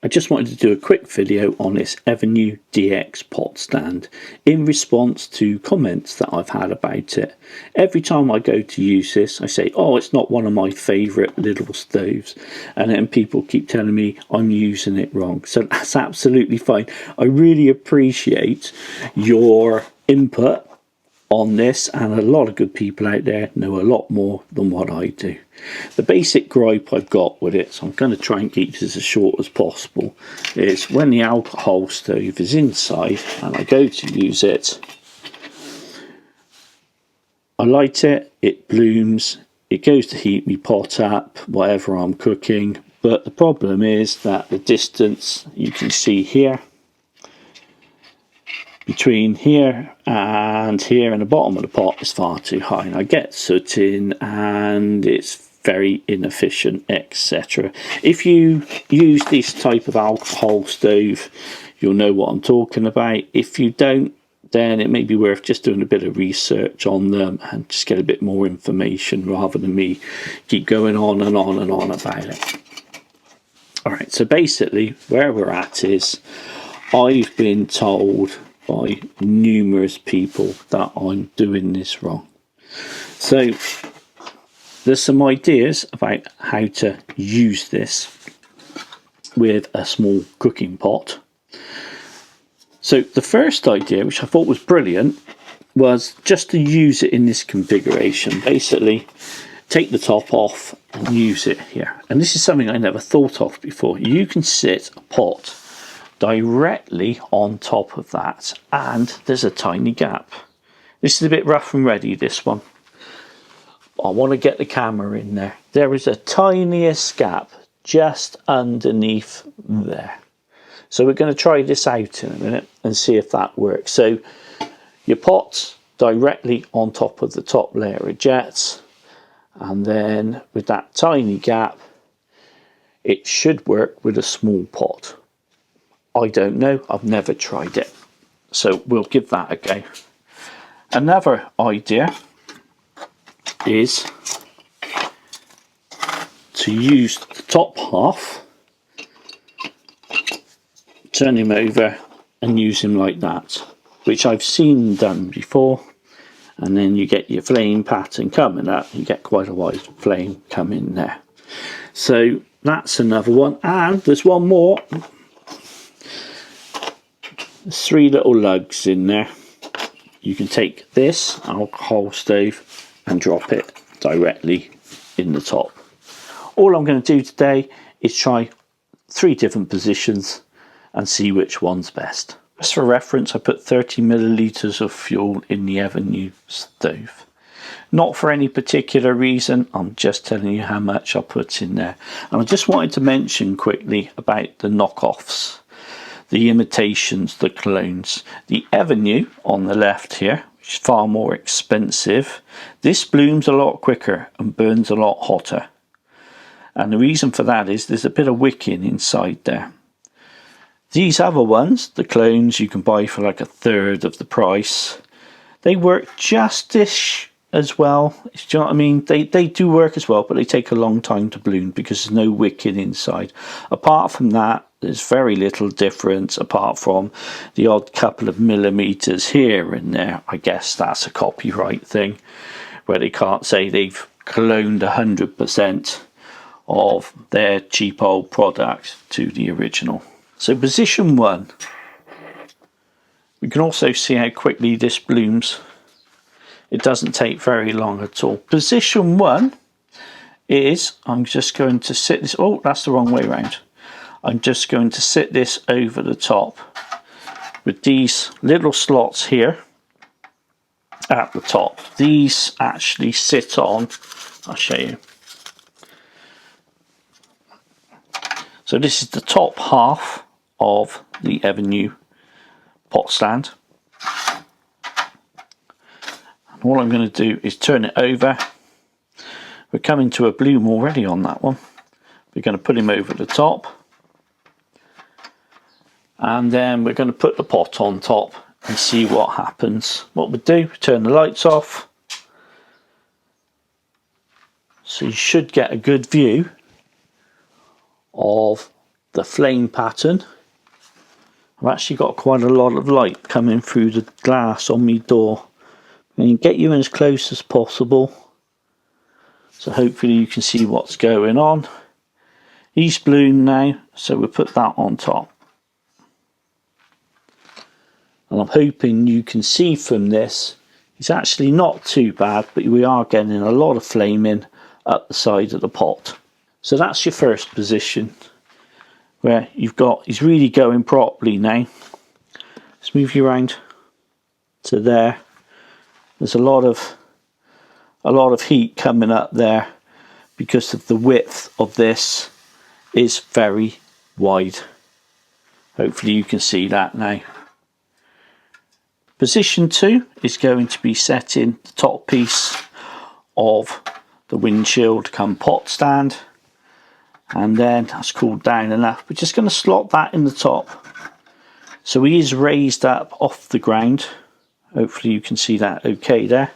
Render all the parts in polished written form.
I just wanted to do a quick video on this Evernew DX pot stand in response to comments that I've had about it. Every time I go to use this, I say, oh, it's not one of my favourite little stoves, and then people keep telling me I'm using it wrong. So that's absolutely fine. I really appreciate your input on this, and a lot of good people out there know a lot more than what I do. The basic gripe I've got with it, so I'm going to try and keep this as short as possible, is when the alcohol stove is inside and I go to use it, I light it, it blooms, it goes to heat me pot up, whatever I'm cooking, but the problem is that the distance you can see here between here and the bottom of the pot is far too high, and I get soot in and it's very inefficient, etc. If you use this type of alcohol stove, you'll know what I'm talking about. If you don't, then it may be worth just doing a bit of research on them and just get a bit more information rather than me keep going on and on and on about it. Alright, so basically where we're at is I've been told by numerous people that I'm doing this wrong. So there's some ideas about how to use this with a small cooking pot. So the first idea, which I thought was brilliant, was just to use it in this configuration. Basically take the top off and use it here. And this is something I never thought of before. You can sit a pot directly on top of that, and there's a tiny gap. This is a bit rough and ready, this one. I want to get the camera in there. There is a tiniest gap just underneath there. So we're going to try this out in a minute and see if that works. So your pot's directly on top of the top layer of jets, and then with that tiny gap it should work with a small pot. I don't know, I've never tried it, so we'll give that a go. Another idea is to use the top half, turn him over and use him like that, which I've seen done before, and then you get your flame pattern coming up, you get quite a wide flame coming there. So that's another one, and there's one more. There's three little lugs in there. You can take this alcohol stove and drop it directly in the top. All I'm going to do today is try 3 different positions and see which one's best. Just for reference, I put 30 millilitres of fuel in the Evernew stove. Not for any particular reason, I'm just telling you how much I put in there. And I just wanted to mention quickly about the knockoffs, the imitations, the clones. The Evernew on the left here, which is far more expensive, this blooms a lot quicker and burns a lot hotter. And the reason for that is there's a bit of wicking inside there. These other ones, the clones, you can buy for like 1/3 of the price. They work just-ish as well. Do you know what I mean? They do work as well, but they take a long time to bloom because there's no wicking inside. Apart from that, there's very little difference apart from the odd couple of millimeters here and there. I guess that's a copyright thing where they can't say they've cloned 100% of their cheap old product to the original. So position 1, we can also see how quickly this blooms. It doesn't take very long at all. Position 1 is, I'm just going to sit this, oh, that's the wrong way around. I'm just going to sit this over the top with these little slots here at the top. These actually sit on, I'll show you. So this is the top half of the Evernew pot stand. And all I'm going to do is turn it over. We're coming to a bloom already on that one. We're going to put him over the top. And then we're going to put the pot on top and see what happens. What we do, turn the lights off. So you should get a good view of the flame pattern. I've actually got quite a lot of light coming through the glass on my door. I'm going to get you in as close as possible, so hopefully you can see what's going on. He's bloomed now, so we'll put that on top. And I'm hoping you can see from this, it's actually not too bad, but we are getting a lot of flame in up the side of the pot. So that's your first position, where you've got, he's really going properly now. Let's move you around to there. There's a lot of heat coming up there because of the width of this is very wide. Hopefully you can see that now. Position 2 is going to be setting the top piece of the windshield come pot stand, and then that's cooled down enough. We're just going to slot that in the top, so he is raised up off the ground. Hopefully you can see that okay there.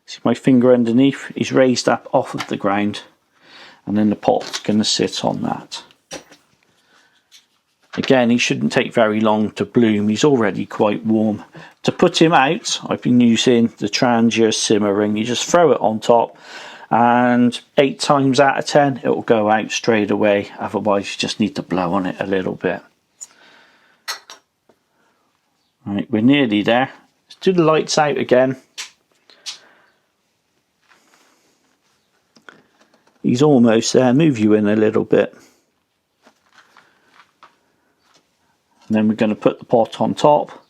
See my finger underneath, he's raised up off of the ground, and then the pot's going to sit on that. Again, he shouldn't take very long to bloom, he's already quite warm. To put him out, I've been using the Trangia simmering. You just throw it on top, and 8 times out of 10 it will go out straight away. Otherwise you just need to blow on it a little bit. Right, we're nearly there. Let's do the lights out again. He's almost there. Move you in a little bit. And then we're going to put the pot on top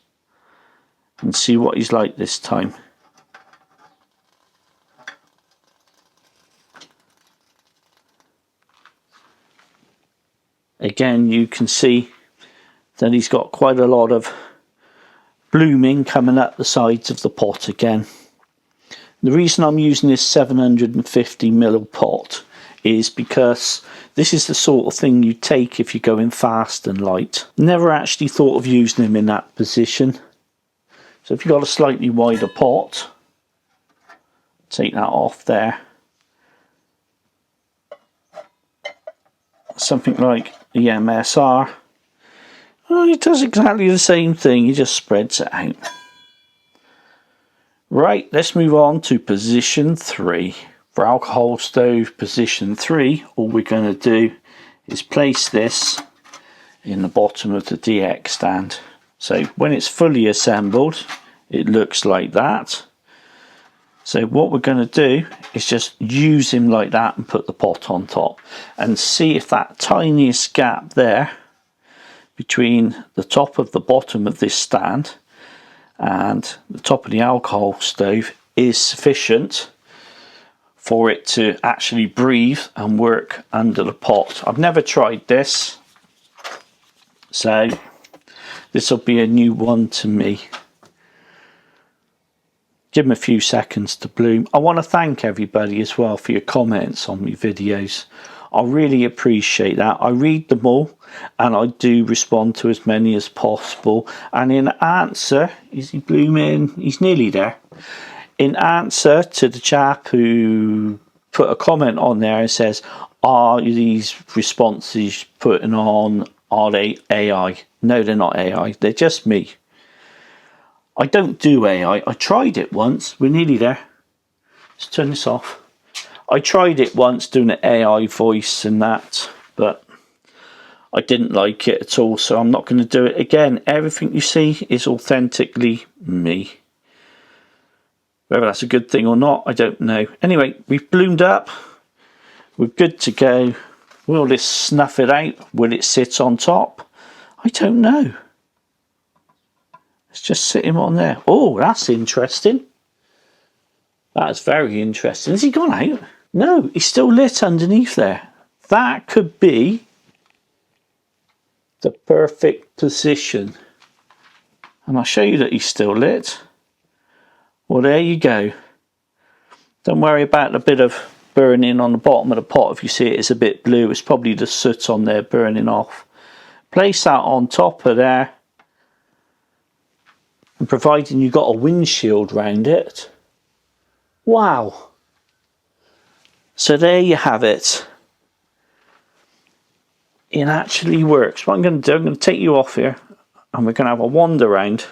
and see what he's like this time. Again, you can see that he's got quite a lot of blooming coming up the sides of the pot again. The reason I'm using this 750ml pot is because this is the sort of thing you take if you're going fast and light. Never actually thought of using him in that position. So if you've got a slightly wider pot, take that off there. Something like the MSR. Well, it does exactly the same thing, he just spreads it out. Right, let's move on to position 3. For alcohol stove position 3, all we're going to do is place this in the bottom of the DX stand. So when it's fully assembled, it looks like that. So what we're going to do is just use him like that and put the pot on top, and see if that tiniest gap there between the top of the bottom of this stand and the top of the alcohol stove is sufficient for it to actually breathe and work under the pot. I've never tried this, so this will be a new one to me. Give them a few seconds to bloom. I want to thank everybody as well for your comments on my videos. I really appreciate that. I read them all and I do respond to as many as possible. And in answer, is he blooming? He's nearly there. In answer to the chap who put a comment on there and says, are these responses putting on, are they AI? No, they're not AI, they're just me. I don't do AI. I tried it once. We're nearly there. Let's turn this off. I tried it once doing an AI voice and that, but I didn't like it at all, so I'm not going to do it again. Everything you see is authentically me. Whether that's a good thing or not, I don't know. Anyway, we've bloomed up. We're good to go. Will this snuff it out? Will it sit on top? I don't know. Let's just sit him on there. Oh, that's interesting. That's very interesting. Has he gone out? No, he's still lit underneath there. That could be the perfect position. And I'll show you that he's still lit. Well, there you go. Don't worry about the bit of burning on the bottom of the pot. If you see it, it's a bit blue. It's probably the soot on there burning off. Place that on top of there. And providing you've got a windshield round it. Wow. So there you have it. it actually works. What I'm going to do, I'm going to take you off here and we're going to have a wander around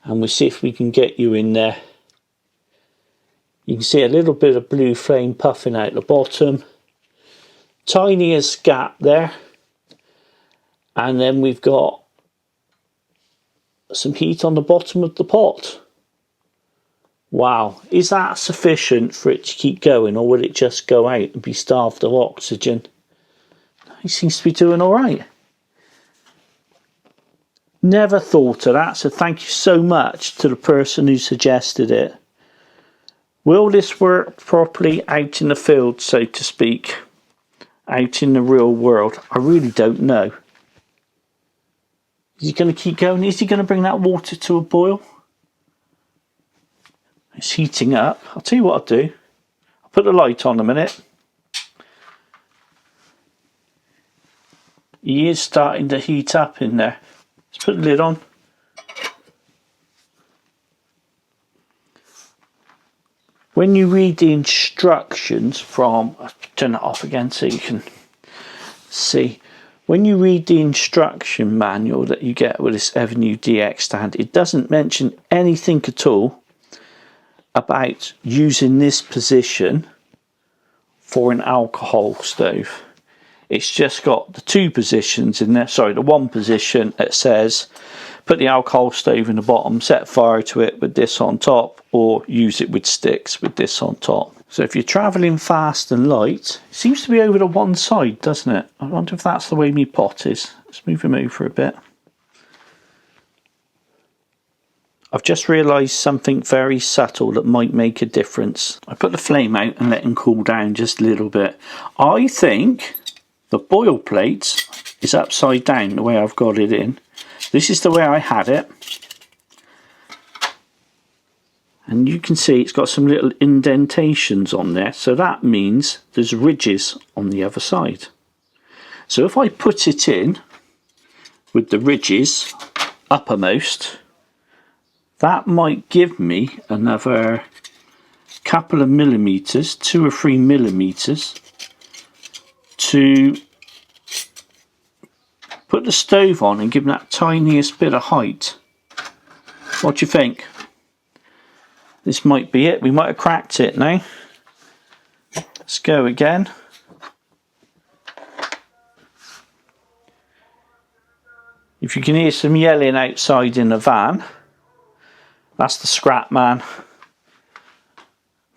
and we'll see if we can get you in there. You can see a little bit of blue flame puffing out the bottom. Tiniest gap there. And then we've got some heat on the bottom of the pot. Wow, is that sufficient for it to keep going, or will it just go out and be starved of oxygen? It seems to be doing all right. Never thought of that, so thank you so much to the person who suggested it. Will this work properly out in the field, so to speak? Out in the real world? I really don't know. Is he going to keep going? Is he going to bring that water to a boil? It's heating up. I'll tell you what I'll do. I'll put the light on a minute. He is starting to heat up in there. Let's put the lid on. When you read the instructions from, I'll turn it off again so you can see. When you read the instruction manual that you get with this Evernew DX stand, it doesn't mention anything at all about using this position for an alcohol stove. It's just got the two positions in there, sorry, the one position that says put the alcohol stove in the bottom, set fire to it with this on top, or use it with sticks with this on top. So if you're travelling fast and light, it seems to be over to one side, doesn't it? I wonder if that's the way my pot is. Let's move him over a bit. I've just realised something very subtle that might make a difference. I put the flame out and let him cool down just a little bit. I think the boil plate is upside down the way I've got it in. This is the way I had it. And you can see it's got some little indentations on there. So that means there's ridges on the other side. So if I put it in with the ridges uppermost, that might give me another couple of millimeters, 2 or 3 millimeters, to put the stove on and give them that tiniest bit of height. What do you think? This might be it. We might have cracked it now. Let's go again. If you can hear some yelling outside in the van, that's the scrap man.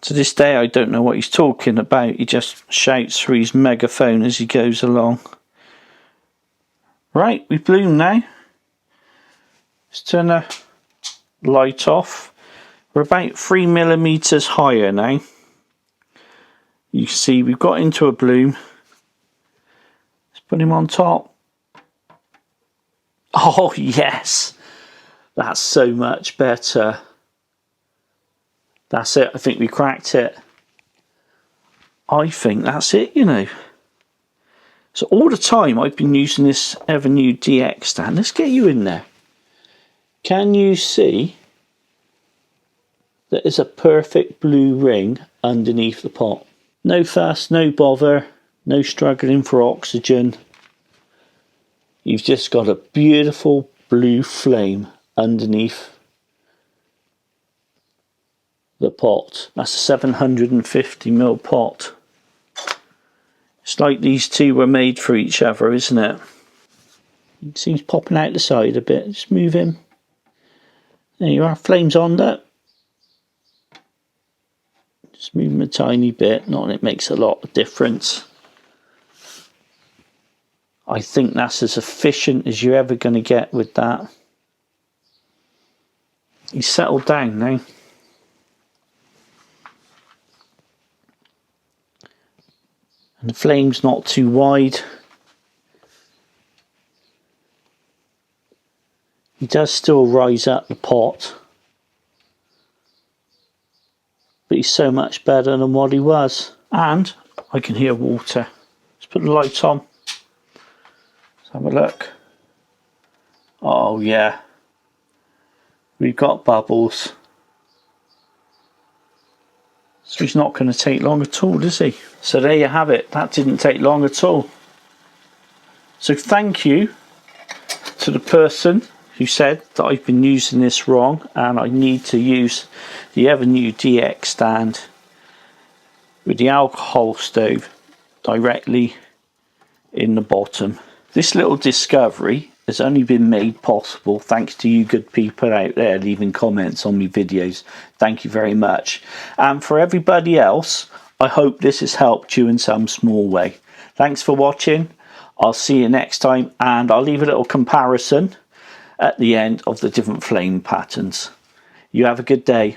To this day I don't know what he's talking about. He just shouts through his megaphone as he goes along. Right, we've bloomed now. Let's turn the light off. We're about 3 millimeters higher now. You can see we've got into a bloom. Let's put him on top. Oh yes, that's so much better. That's it, I think we cracked it. I think that's it, you know. So all the time I've been using this Evernew DX stand. Let's get you in there. Can you see that there's a perfect blue ring underneath the pot? No fuss, no bother, no struggling for oxygen. You've just got a beautiful blue flame underneath the pot. That's a 750ml pot. It's like these two were made for each other, isn't it? You can see he's popping out the side a bit. Just move him. There you are, flames on there. Just move him a tiny bit, not that it makes a lot of difference. I think that's as efficient as you're ever going to get with that. He's settled down now. And the flame's not too wide. He does still rise up the pot, but he's so much better than what he was. And I can hear water. Let's put the light on. Let's have a look. Oh yeah, we've got bubbles. So he's not going to take long at all, is he? So there you have it. That didn't take long at all. So thank you to the person who said that I've been using this wrong and I need to use the Evernew DX stand with the alcohol stove directly in the bottom. This little discovery has only been made possible thanks to you good people out there leaving comments on my videos. Thank you very much. And for everybody else, I hope this has helped you in some small way. Thanks for watching. I'll see you next time, and I'll leave a little comparison at the end of the different flame patterns. You have a good day.